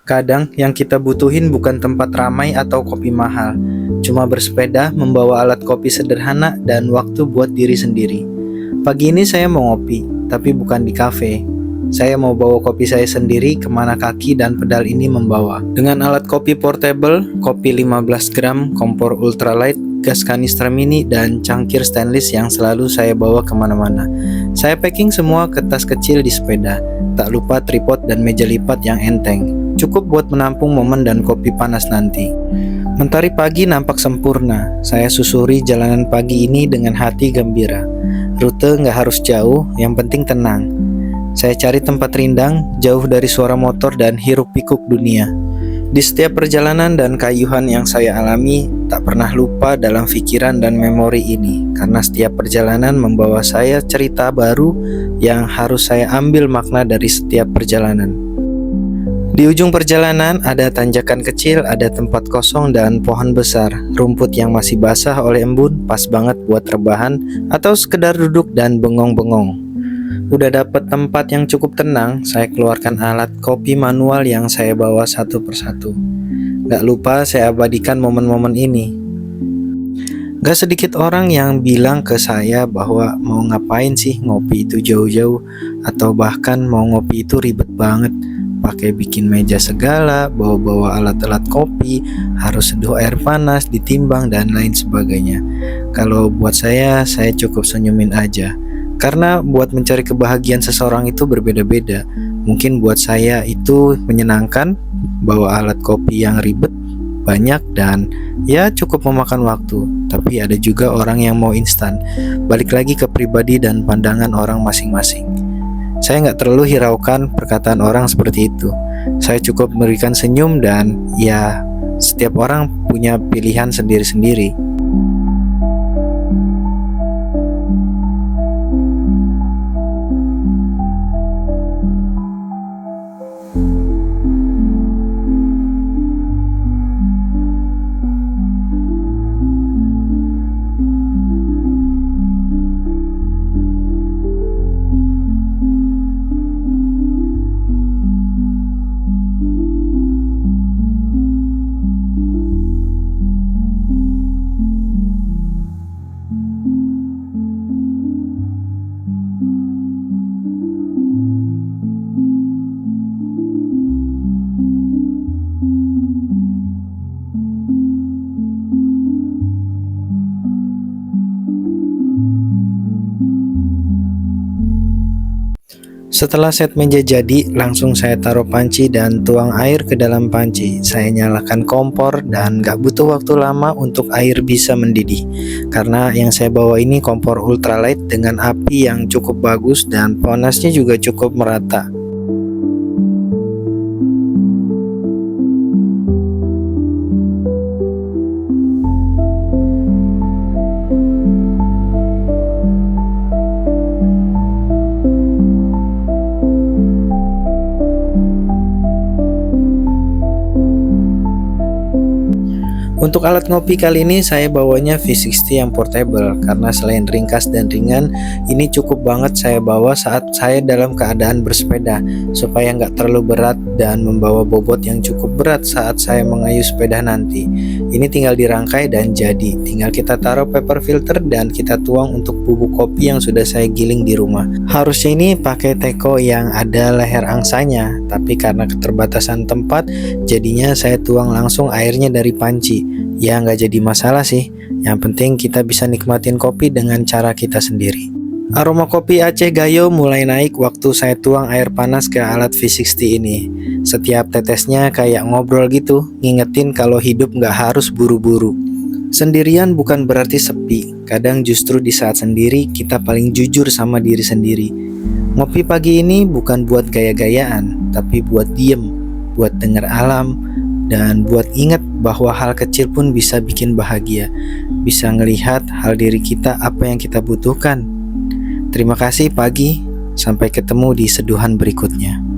Kadang yang kita butuhin bukan tempat ramai atau kopi mahal, cuma bersepeda, membawa alat kopi sederhana, dan waktu buat diri sendiri. Pagi ini saya mau ngopi, tapi bukan di kafe. Saya mau bawa kopi saya sendiri kemana kaki dan pedal ini membawa. Dengan alat kopi portable, kopi 15 gram, kompor ultralight, gas kanister mini, dan cangkir stainless yang selalu saya bawa kemana-mana. Saya packing semua ke tas kecil di sepeda, tak lupa tripod dan meja lipat yang enteng. Cukup buat menampung momen dan kopi panas nanti. Mentari pagi nampak sempurna. Saya susuri jalanan pagi ini dengan hati gembira. Rute nggak harus jauh, yang penting tenang. Saya cari tempat rindang, jauh dari suara motor dan hiruk pikuk dunia. Di setiap perjalanan dan kayuhan yang saya alami, tak pernah lupa dalam pikiran dan memori ini. Karena setiap perjalanan membawa saya cerita baru yang harus saya ambil makna dari setiap perjalanan. Di ujung perjalanan ada tanjakan kecil, ada tempat kosong dan pohon besar. Rumput yang masih basah oleh embun pas banget buat rebahan atau sekedar duduk dan bengong-bengong. Udah dapet tempat yang cukup tenang, saya keluarkan alat kopi manual yang saya bawa satu persatu. Gak lupa saya abadikan momen-momen ini. Gak sedikit orang yang bilang ke saya bahwa mau ngapain sih ngopi itu jauh-jauh, atau bahkan mau ngopi itu ribet banget. Pakai bikin meja segala, bawa-bawa alat-alat kopi, harus seduh air panas, ditimbang, dan lain sebagainya. Kalau buat saya cukup senyumin aja. Karena buat mencari kebahagiaan seseorang itu berbeda-beda. Mungkin buat saya itu menyenangkan, bawa alat kopi yang ribet, banyak, dan ya cukup memakan waktu. Tapi ada juga orang yang mau instan. Balik lagi ke pribadi dan pandangan orang masing-masing. Saya nggak terlalu hiraukan perkataan orang seperti itu. Saya cukup memberikan senyum dan ya setiap orang punya pilihan sendiri-sendiri. Setelah set meja jadi, langsung saya taruh panci dan tuang air ke dalam panci. Saya nyalakan kompor dan gak butuh waktu lama untuk air bisa mendidih. Karena yang saya bawa ini kompor ultralight dengan api yang cukup bagus dan panasnya juga cukup merata. Untuk alat ngopi kali ini saya bawanya V60 yang portable karena selain ringkas dan ringan, ini cukup banget saya bawa saat saya dalam keadaan bersepeda supaya nggak terlalu berat dan membawa bobot yang cukup berat saat saya mengayuh sepeda nanti. Ini tinggal dirangkai dan jadi, tinggal kita taruh paper filter dan kita tuang untuk bubuk kopi yang sudah saya giling di rumah. Harusnya ini pakai teko yang ada leher angsanya, tapi karena keterbatasan tempat, jadinya saya tuang langsung airnya dari panci. Ya nggak jadi masalah sih, yang penting kita bisa nikmatin kopi dengan cara kita sendiri. Aroma kopi Aceh Gayo mulai naik waktu saya tuang air panas ke alat V60 ini. Setiap tetesnya kayak ngobrol gitu, ngingetin kalau hidup nggak harus buru-buru. Sendirian bukan berarti sepi, kadang justru di saat sendiri kita paling jujur sama diri sendiri. Ngopi pagi ini bukan buat gaya-gayaan, tapi buat diem, buat denger alam, dan buat ingat bahwa hal kecil pun bisa bikin bahagia. Bisa ngelihat hal diri kita apa yang kita butuhkan. Terima kasih pagi, sampai ketemu di seduhan berikutnya.